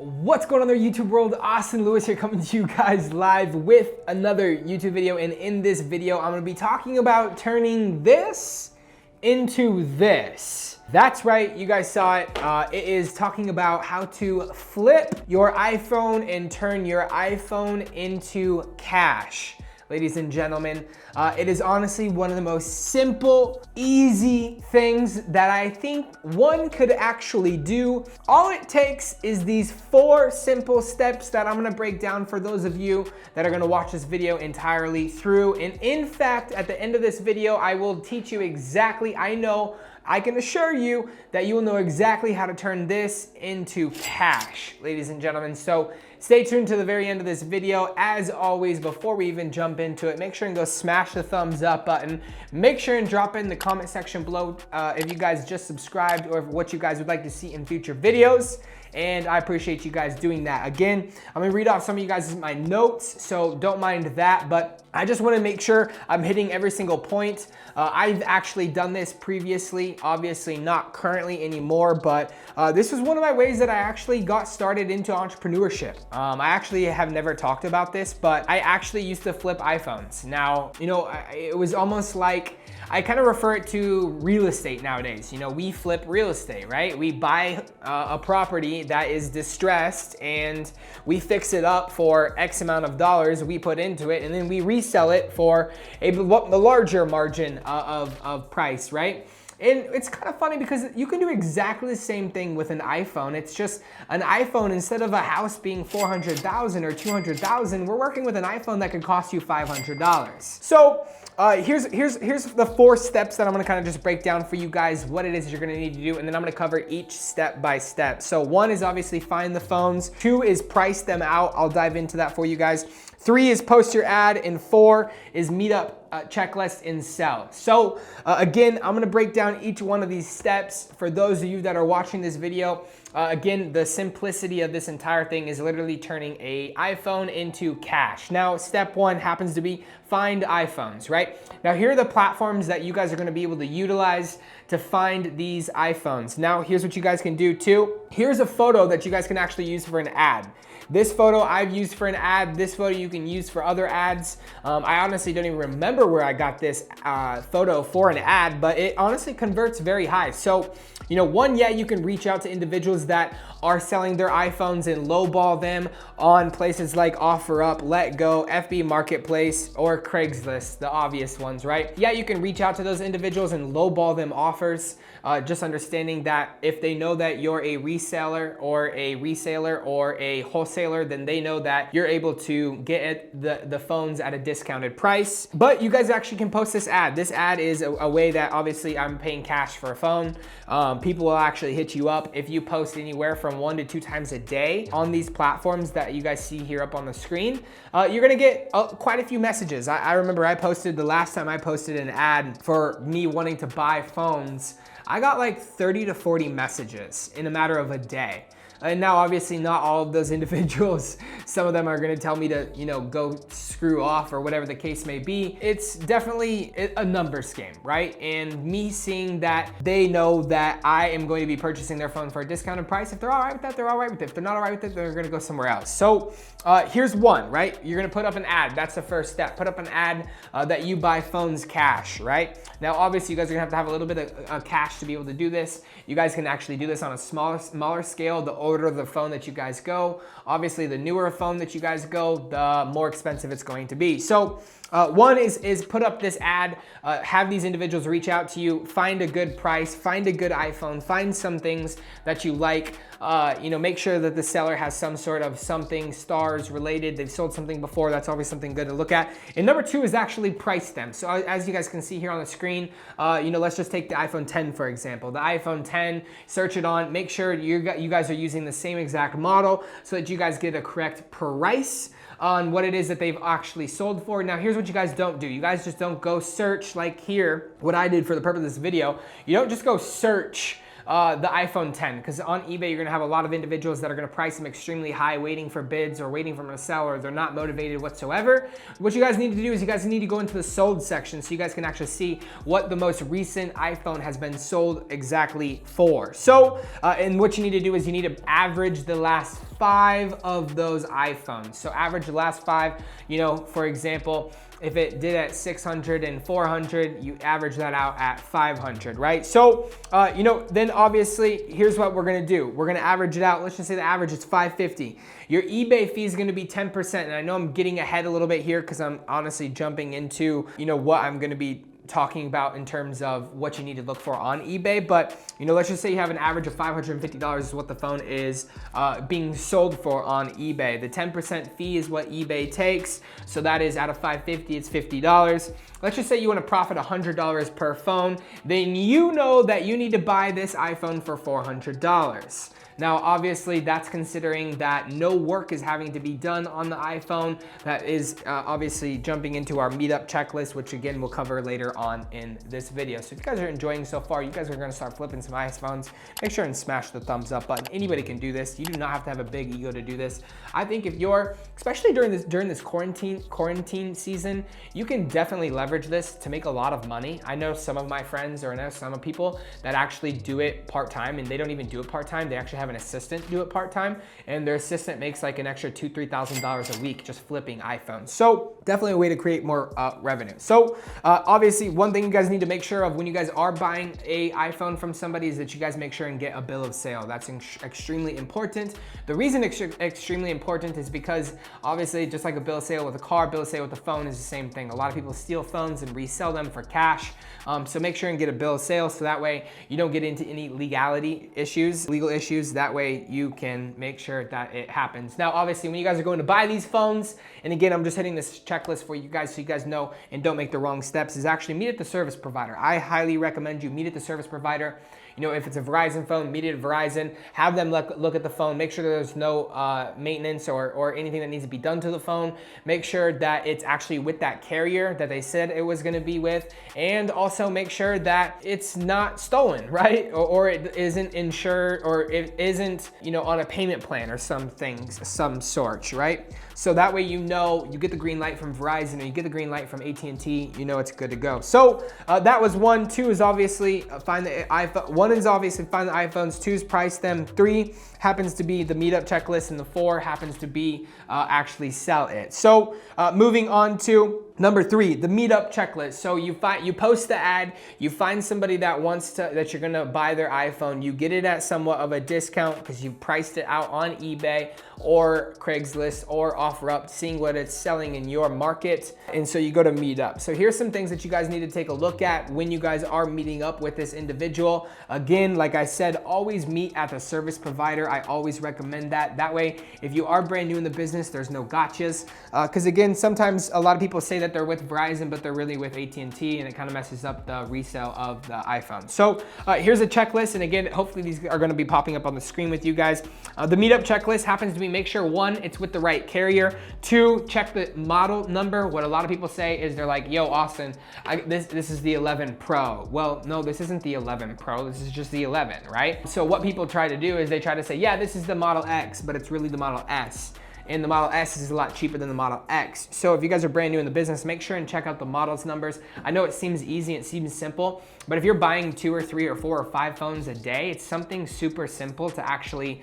What's going on there, YouTube world? Austin Lewis here, coming to you guys live with another YouTube video. And in this video, I'm gonna be talking about turning this into this. That's right, you guys saw it. It is talking about how to flip your iPhone and turn your iPhone into cash. Ladies and gentlemen, it is honestly one of the most simple, easy things that I think one could actually do. All it takes is these 4 simple steps that I'm gonna break down for those of you that are gonna watch this video entirely through. And in fact, at the end of this video, I will teach you exactly, I can assure you that you will know exactly how to turn this into cash, ladies and gentlemen. So stay tuned to the very end of this video. As always, before we even jump into it, make sure and go smash the thumbs up button. Make sure and drop in the comment section below if you guys just subscribed or what you guys would like to see in future videos. And I appreciate you guys doing that. Again, I'm gonna read off some of you guys' my notes, so don't mind that, but I just wanna make sure I'm hitting every single point. I've actually done this previously, obviously not currently anymore, but this was one of my ways that I actually got started into entrepreneurship. I actually have never talked about this, but I actually used to flip iPhones. Now, it was almost like, I kind of refer it to real estate nowadays. We flip real estate, right? We buy a property that is distressed and we fix it up for X amount of dollars we put into it, and then we resell it for a larger margin of price, right? And it's kind of funny because you can do exactly the same thing with an iPhone. It's just an iPhone, instead of a house being $400,000 or $200,000, we're working with an iPhone that could cost you $500. So here's the 4 steps that I'm gonna kind of just break down for you guys, what it is you're gonna need to do, and then I'm gonna cover each step by step. So 1 is obviously find the phones. 2 is price them out. I'll dive into that for you guys. 3 is post your ad, and 4 is meet up checklist and sell. So again, I'm gonna break down each one of these steps for those of you that are watching this video. Again, the simplicity of this entire thing is literally turning a iPhone into cash. Now, step 1 happens to be find iPhones, right? Now, here are the platforms that you guys are gonna be able to utilize to find these iPhones. Now, here's what you guys can do too. Here's a photo that you guys can actually use for an ad. This photo I've used for an ad. This photo you can use for other ads. I honestly don't even remember where I got this photo for an ad, but it honestly converts very high. So, you can reach out to individuals that are selling their iPhones and lowball them on places like OfferUp, LetGo, FB Marketplace, or Craigslist, the obvious ones, right? Yeah, you can reach out to those individuals and lowball them offers, just understanding that if they know that you're a reseller or a wholesaler, then they know that you're able to get the phones at a discounted price. But you guys actually can post this ad. This ad is a way that obviously I'm paying cash for a phone. People will actually hit you up if you post anywhere from 1 to 2 times a day on these platforms that you guys see here up on the screen. You're gonna get quite a few messages. I remember the last time I posted an ad for me wanting to buy phones, I got like 30 to 40 messages in a matter of a day. And now, obviously, not all of those individuals, some of them are gonna tell me to, go screw off or whatever the case may be. It's definitely a numbers game, right? And me seeing that they know that I am going to be purchasing their phone for a discounted price. If they're all right with that, they're all right with it. If they're not all right with it, they're gonna go somewhere else. So here's one, right? You're gonna put up an ad. That's the first step. Put up an ad that you buy phones cash, right? Now, obviously, you guys are gonna have a little bit of cash to be able to do this. You guys can actually do this on a smaller scale. The older the phone that you guys go, obviously the newer a phone that you guys go, the more expensive it's going to be. So 1 is put up this ad, have these individuals reach out to you, find a good price, find a good iPhone, find some things that you like, make sure that the seller has some sort of something stars related. They've sold something before. That's always something good to look at. And number 2 is actually price them. So as you guys can see here on the screen, let's just take the iPhone 10 for example. The iPhone 10, search it on, make sure you guys are using the same exact model so that you guys get a correct price on what it is that they've actually sold for. Now, here's what you guys don't do. You guys just don't go search like here, what I did for the purpose of this video. You don't just go search the iPhone 10, because on eBay you're gonna have a lot of individuals that are gonna price them extremely high, waiting for bids or waiting for them to sell, or they're not motivated whatsoever. What you guys need to do is you guys need to go into the sold section so you guys can actually see what the most recent iPhone has been sold exactly for. So, and what you need to do is you need to average the last 5 of those iPhones. So average the last 5, you know, for example, if it did at 600 and 400, you average that out at 500, right? So, you know, then obviously, here's what we're gonna do. We're gonna average it out. Let's just say the average is 550. Your eBay fee is gonna be 10%. And I know I'm getting ahead a little bit here because I'm honestly jumping into, you know, what I'm gonna be talking about in terms of what you need to look for on eBay. But, you know, let's just say you have an average of $550 is what the phone is being sold for on eBay. The 10% fee is what eBay takes. So that is out of $550, it's $50. Let's just say you want to profit $100 per phone. Then you know that you need to buy this iPhone for $400. Now, obviously, that's considering that no work is having to be done on the iPhone. That is obviously jumping into our meetup checklist, which again, we'll cover later on in this video. So if you guys are enjoying so far, you guys are gonna start flipping some iPhones, make sure and smash the thumbs up button. Anybody can do this. You do not have to have a big ego to do this. I think if you're, especially during this quarantine season, you can definitely leverage this to make a lot of money. I know some of my friends, or I know some of people that actually do it part-time, and they don't even do it part-time. They actually have an assistant do it part-time, and their assistant makes like an extra $2,000-$3,000 a week just flipping iPhones. So definitely a way to create more revenue. So obviously, one thing you guys need to make sure of when you guys are buying a iPhone from somebody is that you guys make sure and get a bill of sale. That's extremely important. The reason it's extremely important is because obviously, just like a bill of sale with a car, bill of sale with a phone is the same thing. A lot of people steal phones and resell them for cash. So make sure and get a bill of sale so that way you don't get into any legal issues. That way you can make sure that it happens. Now, obviously, when you guys are going to buy these phones, and again, I'm just hitting this checklist for you guys so you guys know and don't make the wrong steps, is actually meet at the service provider. I highly recommend you meet at the service provider. You know, if it's a Verizon phone, meet it at Verizon, have them look at the phone, make sure there's no maintenance or anything that needs to be done to the phone. Make sure that it's actually with that carrier that they said it was gonna be with, and also make sure that it's not stolen, right? Or it isn't insured, or it isn't, you know, on a payment plan or some sort, right? So that way, you know, you get the green light from Verizon or you get the green light from AT&T, you know it's good to go. So that was 1. 2 is obviously find the iPhone. 1 is obviously find the iPhones. 2 is price them. 3 happens to be the meetup checklist, and the 4 happens to be actually sell it. So moving on to number 3, the meetup checklist. So you post the ad, you find somebody that you're gonna buy their iPhone, you get it at somewhat of a discount because you priced it out on eBay or Craigslist or OfferUp, seeing what it's selling in your market. And so you go to meetup. So here's some things that you guys need to take a look at when you guys are meeting up with this individual. Again, like I said, always meet at the service provider. I always recommend that. That way, if you are brand new in the business, there's no gotchas. Because again, sometimes a lot of people say that they're with Verizon, but they're really with AT&T, and it kind of messes up the resale of the iPhone. So here's a checklist. And again, hopefully these are gonna be popping up on the screen with you guys. The meetup checklist happens to be, make sure 1, it's with the right carrier. 2, check the model number. What a lot of people say is they're like, yo, Austin, this is the 11 Pro. Well, no, this isn't the 11 Pro. This is just the 11, right? So what people try to do is they try to say, yeah, this is the Model X, but it's really the Model S. And the Model S is a lot cheaper than the Model X. So if you guys are brand new in the business, make sure and check out the models numbers. I know it seems easy, it seems simple, but if you're buying 2 or 3 or 4 or 5 phones a day, it's something super simple to actually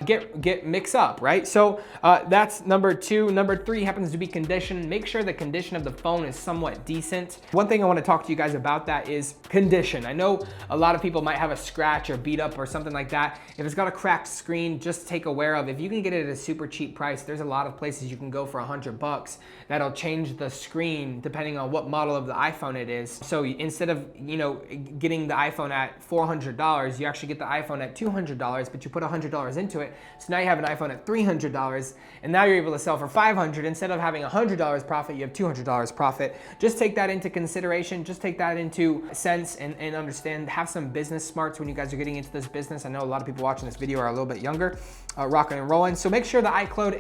mix up, right? So that's number 2. Number 3 happens to be condition. Make sure the condition of the phone is somewhat decent. One thing I want to talk to you guys about that is condition. I know a lot of people might have a scratch or beat up or something like that. If it's got a cracked screen, just take aware of. If you can get it at a super cheap price, there's a lot of places you can go for $100 that'll change the screen depending on what model of the iPhone it is. So instead of, you know, getting the iPhone at $400, you actually get the iPhone at $200, but you put $100 into it. So now you have an iPhone at $300, and now you're able to sell for $500. Instead of having $100 profit, you have $200 profit. Just take that into consideration. Just take that into sense and understand. Have some business smarts when you guys are getting into this business. I know a lot of people watching this video are a little bit younger, rocking and rolling. So make sure the iCloud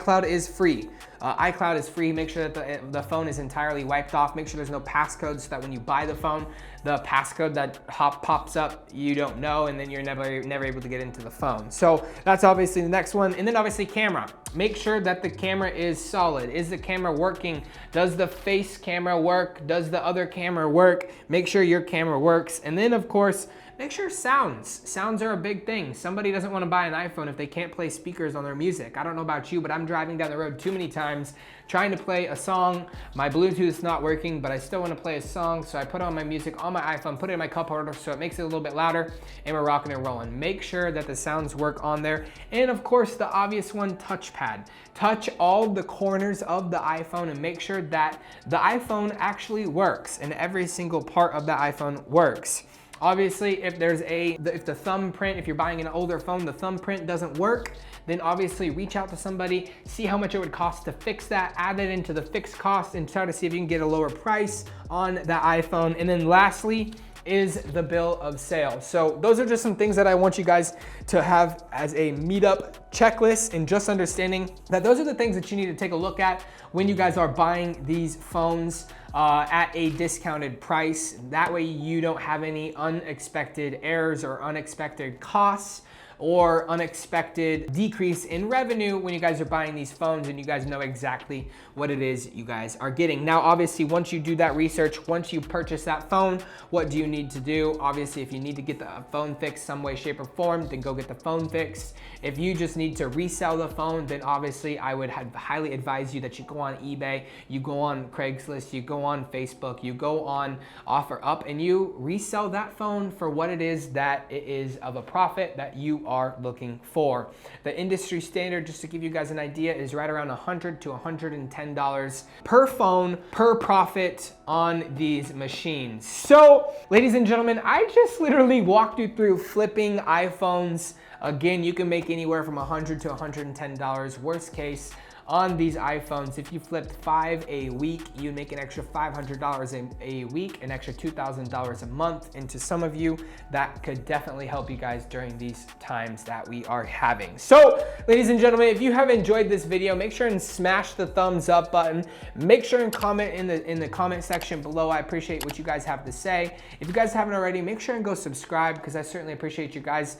iCloud is free. iCloud is free. Make sure that the phone is entirely wiped off. Make sure there's no passcode so that when you buy the phone, the passcode that pops up, you don't know, and then you're never able to get into the phone. So that's obviously the next one. And then obviously camera. Make sure that the camera is solid. Is the camera working? Does the face camera work? Does the other camera work? Make sure your camera works. And then of course, make sure sounds are a big thing. Somebody doesn't want to buy an iPhone if they can't play speakers on their music. I don't know about you, but I'm driving down the road too many times trying to play a song. My Bluetooth is not working, but I still want to play a song. So I put on my music on my iPhone, put it in my cup holder so it makes it a little bit louder, and we're rocking and rolling. Make sure that the sounds work on there. And of course, the obvious one, touchpad. Touch all the corners of the iPhone and make sure that the iPhone actually works and every single part of the iPhone works. Obviously, if the thumbprint, if you're buying an older phone, the thumbprint doesn't work, then obviously reach out to somebody, see how much it would cost to fix that, add it into the fixed cost, and try to see if you can get a lower price on that iPhone. And then lastly is the bill of sale. So those are just some things that I want you guys to have as a meetup checklist, and just understanding that those are the things that you need to take a look at when you guys are buying these phones at a discounted price. That way you don't have any unexpected errors or unexpected costs or unexpected decrease in revenue when you guys are buying these phones, and you guys know exactly what it is you guys are getting. Now, obviously, once you do that research, once you purchase that phone, what do you need to do? Obviously, if you need to get the phone fixed some way, shape, or form, then go get the phone fixed. If you just need to resell the phone, then obviously I would highly advise you that you go on eBay, you go on Craigslist, you go on Facebook, you go on OfferUp, and you resell that phone for what it is that it is of a profit that you are looking for. The industry standard, just to give you guys an idea, is right around $100 to $110 per phone per profit on these machines. So, ladies and gentlemen, I just literally walked you through flipping iPhones. Again, you can make anywhere from $100 to $110, worst case, on these iPhones. If you flipped 5 a week, you make an extra $500 a week, an extra $2,000 a month. And to some of you, that could definitely help you guys during these times that we are having. So, ladies and gentlemen, if you have enjoyed this video, make sure and smash the thumbs up button. Make sure and comment in the comment section below. I appreciate what you guys have to say. If you guys haven't already, make sure and go subscribe, because I certainly appreciate you guys.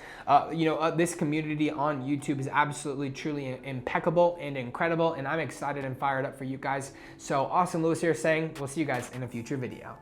This community on YouTube is absolutely, truly impeccable and incredible, and I'm excited and fired up for you guys. So, Austin Lewis here saying, we'll see you guys in a future video.